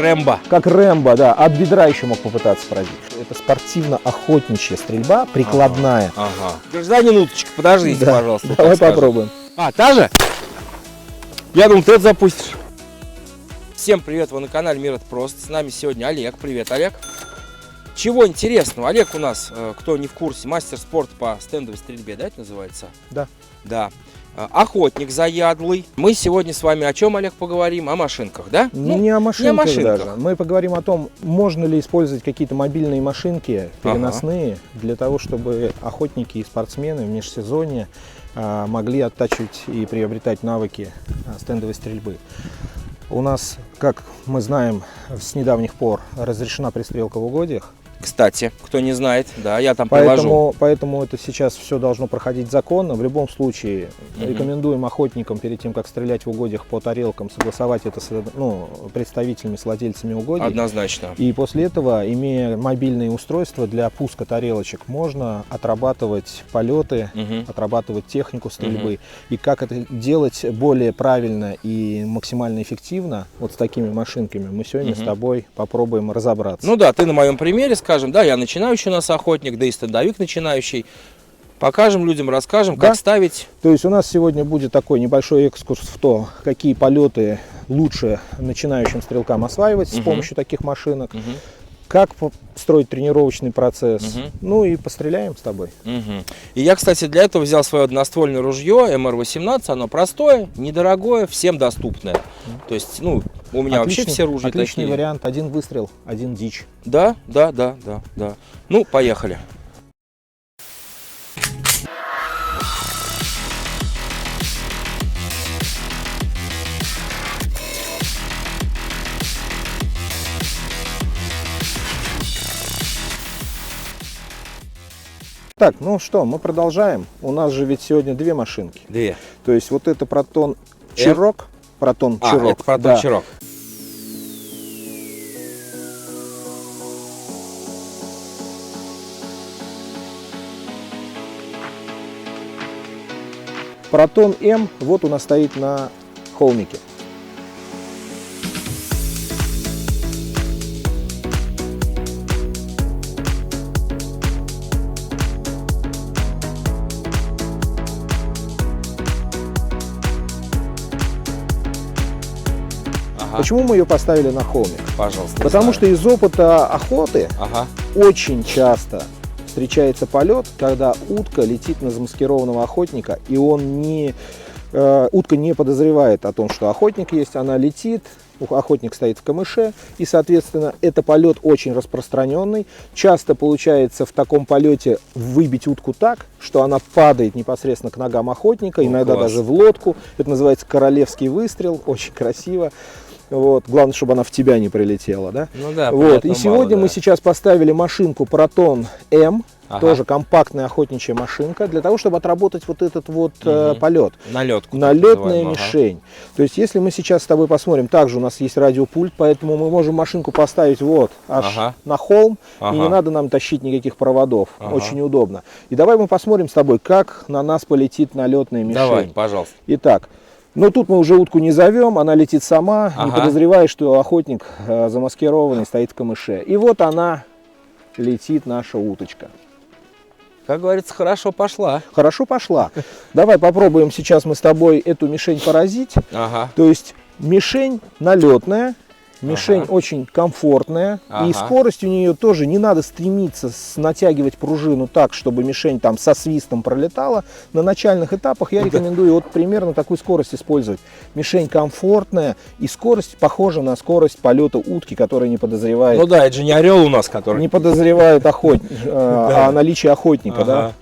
Рэмбо. Как Рэмбо, да, от бедра еще мог попытаться поразить. Это спортивно-охотничья стрельба, прикладная. Ага. Гражданин уточка, подождите, Да. пожалуйста. Давай попробуем. А, та же? Я думал, ты это запустишь. Всем привет, вы на канале Мир это просто. С нами сегодня Олег. Привет, Олег. Чего интересного? Олег у нас, кто не в курсе, мастер спорта по стендовой стрельбе, да, это называется? Да. Да. Охотник заядлый. Мы сегодня с вами о чем, Олег, поговорим? О машинках, да? Не о машинках, машинках даже. Мы поговорим о том, можно ли использовать какие-то мобильные машинки переносные для того, чтобы охотники и спортсмены в межсезонье могли оттачивать и приобретать навыки стендовой стрельбы. У нас, как мы знаем, с недавних пор разрешена пристрелка в угодьях. Кстати, кто не знает, да, я там привожу. Поэтому это сейчас все должно проходить законно. В любом случае рекомендуем охотникам перед тем, как стрелять в угодьях по тарелкам, согласовать это с представителями, с владельцами угодий. Однозначно. И после этого, имея мобильные устройства для пуска тарелочек, можно отрабатывать полеты, отрабатывать технику стрельбы. И как это делать более правильно и максимально эффективно вот с такими машинками, мы сегодня с тобой попробуем разобраться. Ну да, ты на моем примере скажем, да, я начинающий у нас охотник, да и стендовик начинающий. Покажем людям, расскажем, как ставить. То есть у нас сегодня будет такой небольшой экскурс в то, какие полеты лучше начинающим стрелкам осваивать с помощью таких машинок, как строить тренировочный процесс, ну и постреляем с тобой. И я, кстати, для этого взял свое одноствольное ружье МР-18, оно простое, недорогое, всем доступное. То есть, ну, у меня вообще все ружья такие. Отличный вариант, один выстрел, один дичь. Да. Ну, поехали. Так, ну что, мы продолжаем. У нас же ведь сегодня две машинки. Две. То есть вот это Протон Чирок. Протон Чирок. Это Протон Чирок. Протон М вот у нас стоит на холмике. Почему мы ее поставили на холмик? Пожалуйста. Потому что из опыта охоты очень часто встречается полет, когда утка летит на замаскированного охотника, и утка не подозревает о том, что охотник есть, она летит, охотник стоит в камыше, и, соответственно, это полет очень распространенный. Часто получается в таком полете выбить утку так, что она падает непосредственно к ногам охотника, иногда даже в лодку. Это называется королевский выстрел, очень красиво. Вот. Главное, чтобы она в тебя не прилетела, да? Ну да. Вот. И сегодня мы сейчас поставили машинку Протон М, тоже компактная охотничья машинка, для того, чтобы отработать вот этот вот полет. Налетная мишень. То есть, если мы сейчас с тобой посмотрим, также у нас есть радиопульт, поэтому мы можем машинку поставить вот аж на холм, и не надо нам тащить никаких проводов. Очень удобно. И давай мы посмотрим с тобой, как на нас полетит налетная мишень. Давай, пожалуйста. Итак. Но тут мы уже утку не зовем, она летит сама, не подозревая, что охотник замаскированный стоит в камыше. И вот она летит, наша уточка. Как говорится, хорошо пошла. Хорошо пошла. Давай попробуем сейчас мы с тобой эту мишень поразить. То есть мишень налетная, мишень очень комфортная, и скорость у нее тоже не надо стремиться натягивать пружину так, чтобы мишень там со свистом пролетала. На начальных этапах я рекомендую вот примерно такую скорость использовать. Мишень комфортная, и скорость похожа на скорость полета утки, которая не подозревает. Ну да, это же не орел у нас, который не подозревает о наличии охотника, да?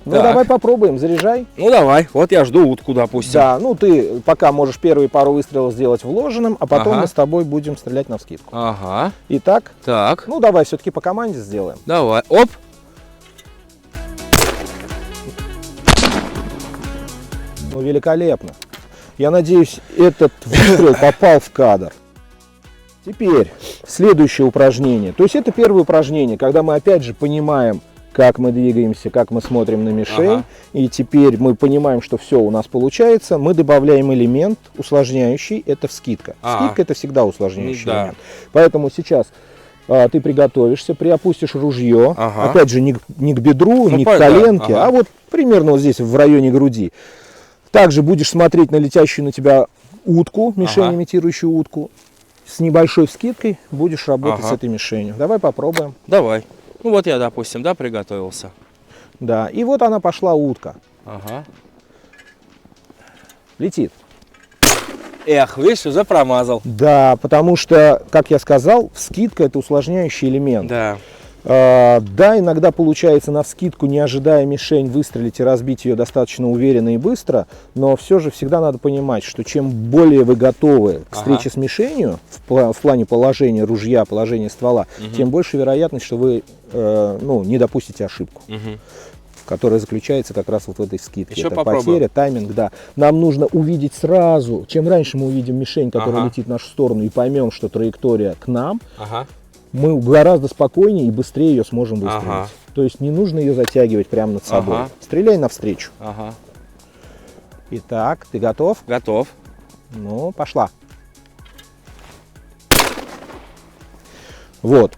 Ну давай попробуем, заряжай. Ну давай, вот я жду утку, допустим. Да, ну ты пока можешь первые пару выстрелов сделать вложенным, а потом мы с тобой будем стрелять навскидку. Итак, ну давай все-таки по команде сделаем. Давай, оп. Ну великолепно. Я надеюсь, этот выстрел попал в кадр. Теперь следующее упражнение. То есть это первое упражнение, когда мы опять же понимаем, как мы двигаемся, как мы смотрим на мишень. Ага. И теперь мы понимаем, что все у нас получается. Мы добавляем элемент усложняющий, это вскидка. Вскидка это всегда усложняющий элемент. Поэтому сейчас ты приготовишься, приопустишь ружье, опять же не к бедру, не к коленке, а вот примерно вот здесь в районе груди. Также будешь смотреть на летящую на тебя утку, мишень, имитирующую утку. С небольшой вскидкой будешь работать с этой мишенью. Давай попробуем. Давай. Ну вот я, допустим, да, приготовился. Да, и вот она пошла утка. Ага. Lетит. Эх, видишь, уже промазал. Да, потому что, как я сказал, вскидка это усложняющий элемент. Да. Да, иногда получается на вскидку, не ожидая мишень, выстрелить и разбить ее достаточно уверенно и быстро, но все же всегда надо понимать, что чем более вы готовы к встрече с мишенью, в плане положения ружья, положения ствола, тем больше вероятность, что вы не допустите ошибку, которая заключается как раз вот в этой вскидке. Еще это попробуем. потеря, тайминг, да. Нам нужно увидеть сразу, чем раньше мы увидим мишень, которая летит в нашу сторону, и поймем, что траектория к нам, мы гораздо спокойнее и быстрее ее сможем выстрелить. То есть не нужно ее затягивать прямо над собой. Стреляй навстречу. Итак, ты готов? Готов. Ну, пошла. Вот.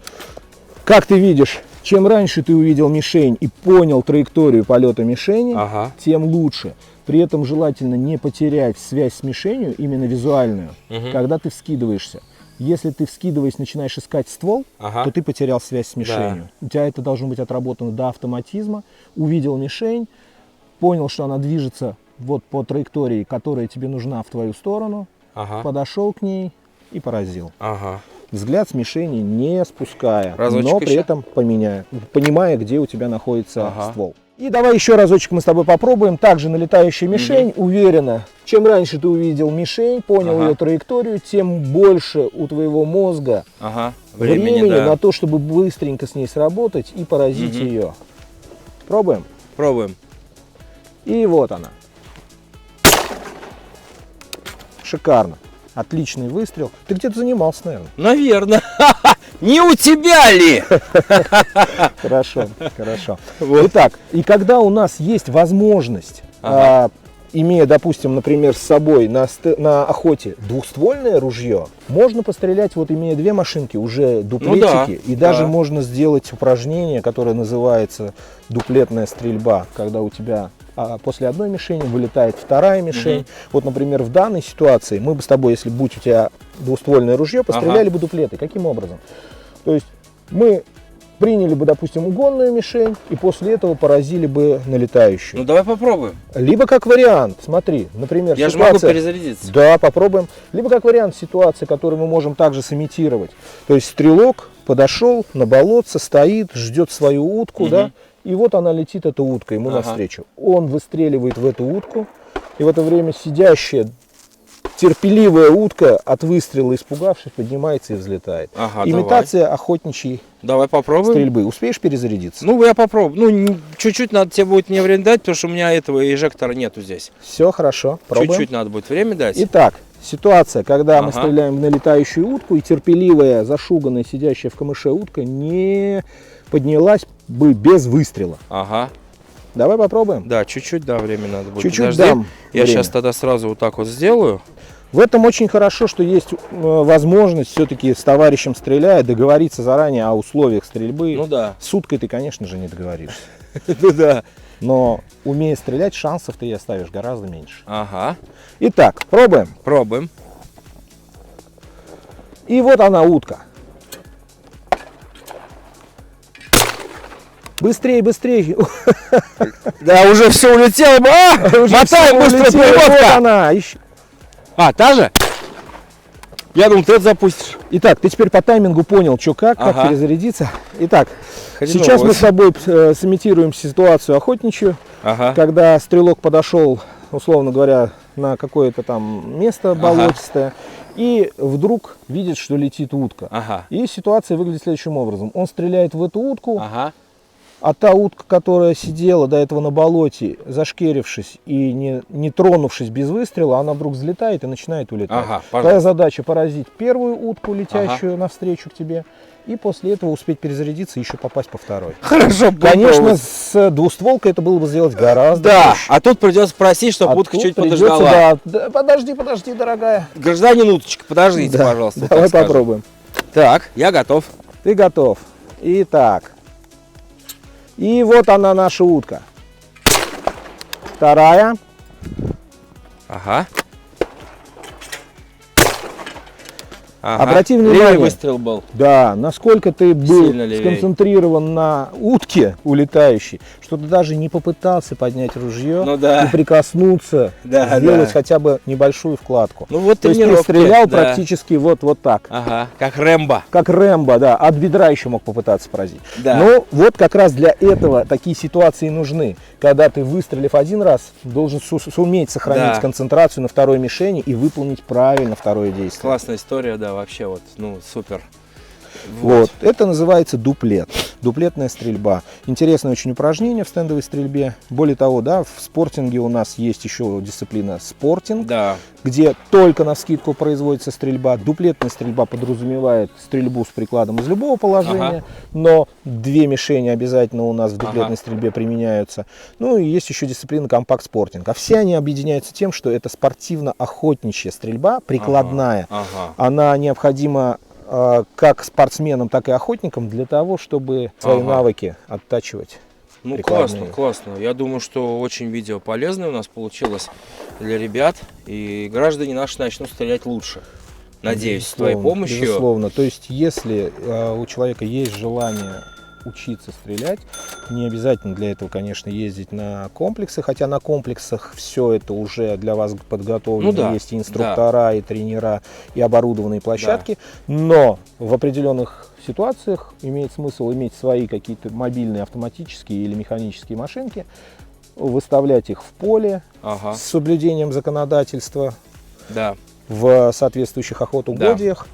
Как ты видишь, чем раньше ты увидел мишень и понял траекторию полета мишени, тем лучше. При этом желательно не потерять связь с мишенью, именно визуальную, когда ты вскидываешься. Если ты, вскидываясь, начинаешь искать ствол, то ты потерял связь с мишенью. У тебя это должно быть отработано до автоматизма. Увидел мишень, понял, что она движется вот по траектории, которая тебе нужна в твою сторону, подошел к ней и поразил. Взгляд с мишени не спуская, но при этом понимая, где у тебя находится ствол. И давай еще разочек мы с тобой попробуем. Также на летающую мишень, уверенно. Чем раньше ты увидел мишень, понял ее траекторию, тем больше у твоего мозга времени на то, чтобы быстренько с ней сработать и поразить ее. Пробуем? Пробуем. И вот она. Шикарно. Отличный выстрел. Ты где-то занимался, наверное. Наверное. Не у тебя ли? Хорошо, хорошо. Итак, и когда у нас есть возможность, имея, допустим, например, с собой на охоте двухствольное ружье, можно пострелять, вот имея две машинки, уже дуплетики, и даже можно сделать упражнение, которое называется дуплетная стрельба, когда у тебя после одной мишени вылетает вторая мишень. Вот, например, в данной ситуации мы бы с тобой, если будь у тебя двуствольное ружье, постреляли бы дуплеты. Каким образом? То есть мы приняли бы, допустим, угонную мишень и после этого поразили бы налетающую. Ну давай попробуем. Либо как вариант, смотри, например, я же могу перезарядиться. Да, попробуем. Либо как вариант ситуации, которую мы можем также сымитировать. То есть стрелок подошел на болотце, стоит, ждет свою утку, да, и вот она летит, эта утка, ему навстречу. Он выстреливает в эту утку, и в это время сидящая терпеливая утка от выстрела, испугавшись, поднимается и взлетает. Имитация охотничьей стрельбы. Успеешь перезарядиться? Ну, я попробую. Ну, чуть-чуть надо тебе будет мне время дать, потому что у меня этого эжектора нету здесь. Все, хорошо. Пробуем. Чуть-чуть надо будет время дать. Итак, ситуация, когда мы стреляем на летающую утку, и терпеливая, зашуганная, сидящая в камыше утка не поднялась бы без выстрела. Давай попробуем. Да, чуть-чуть, да, время надо будет. Чуть-чуть дам Я время. сейчас тогда сразу вот так вот сделаю. В этом очень хорошо, что есть возможность все-таки с товарищем стреляя договориться заранее о условиях стрельбы. Ну да. С уткой ты, конечно же, не договоришься. Ну да. Но умея стрелять, шансов ты оставишь гораздо меньше. Итак, пробуем. Пробуем. И вот она, утка. Быстрее, быстрее. Да, уже все улетело. Мотай быстро, переводка. Та же? Я думал, ты это запустишь. Итак, ты теперь по таймингу понял, что как перезарядиться. Итак, сейчас мы с тобой сымитируем ситуацию охотничью, когда стрелок подошел, условно говоря, на какое-то там место болотистое, и вдруг видит, что летит утка. И ситуация выглядит следующим образом. Он стреляет в эту утку, А та утка, которая сидела до этого на болоте, зашкерившись и не тронувшись без выстрела, она вдруг взлетает и начинает улетать. Ага, Твоя задача поразить первую утку, летящую навстречу к тебе, и после этого успеть перезарядиться и еще попасть по второй. Хорошо, Конечно, с двустволкой это было бы сделать гораздо проще. А тут придется просить, чтобы утка тут чуть придется, подождала. да, подожди, дорогая. Гражданин уточка, подождите, Да, пожалуйста. вот давай так скажем. попробуем. Так, я готов. Ты готов. Итак. И вот она, наша утка. Вторая. Ага. Обрати Левый внимание. выстрел был. Да, насколько ты был Сильно левее. сконцентрирован на утке улетающей, что ты даже не попытался поднять ружье Ну да. и прикоснуться, Да, сделать да. хотя бы небольшую вкладку. Ну вот То есть ты тренировки, стрелял да. практически вот так. Ага, как Рэмбо. Как Рэмбо, да, от бедра еще мог попытаться поразить. Да. Но вот как раз для этого такие ситуации нужны. Когда ты, выстрелив один раз, должен суметь сохранить Да. концентрацию на второй мишени и выполнить правильно второе действие. Классная история, да, вообще вот, ну, супер. Вот. Это называется дуплет. Дуплетная стрельба. Интересное очень упражнение в стендовой стрельбе. Более того, да, в спортинге у нас есть еще дисциплина спортинг, Да. где только навскидку производится стрельба. Дуплетная стрельба подразумевает стрельбу с прикладом из любого положения, но две мишени обязательно у нас в дуплетной стрельбе применяются. Ну и есть еще дисциплина компакт-спортинг. А все они объединяются тем, что это спортивно-охотничья стрельба, прикладная. Ага. Она необходима как спортсменам, так и охотникам для того, чтобы свои навыки оттачивать. Ну, прикладные. классно. Я думаю, что очень видео полезное у нас получилось для ребят. И граждане наши начнут стрелять лучше. Надеюсь, с твоей помощью. Безусловно. То есть, если у человека есть желание учиться стрелять, не обязательно для этого, конечно, ездить на комплексы, хотя на комплексах все это уже для вас подготовлено, Ну да, есть и инструктора, и тренера, и оборудованные площадки, но в определенных ситуациях имеет смысл иметь свои какие-то мобильные автоматические или механические машинки, выставлять их в поле с соблюдением законодательства в соответствующих охотугодиях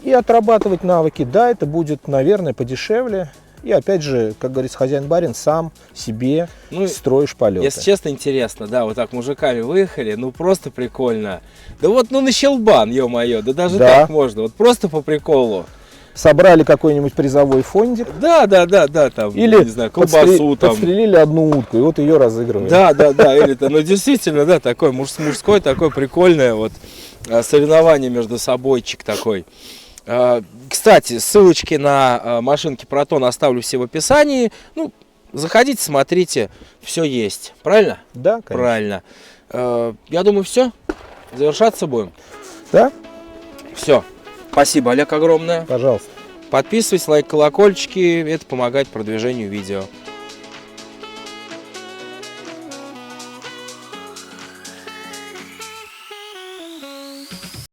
и отрабатывать навыки. Да, это будет, наверное, подешевле. И опять же, как говорится, хозяин-барин, сам себе строишь полеты. Если честно, интересно, да, вот так мужиками выехали, ну просто прикольно. Да вот, ну на щелбан, ё-моё, да даже так можно, вот просто по приколу. Собрали какой-нибудь призовой фондик. Да, там, или не знаю, колбасу там. Подстрелили одну утку, и вот ее разыгрывали. Да, или-то, ну действительно, да, такой мужской, такой прикольное вот соревнование между собойчик такой. Кстати, ссылочки на машинки Протон оставлю все в описании. Ну, заходите, смотрите, все есть. Правильно? Да, конечно. Правильно. Я думаю, все. Завершаться будем? Да. Все. Спасибо, Олег, огромное. Пожалуйста. Подписывайтесь, лайк, колокольчики. Это помогает продвижению видео.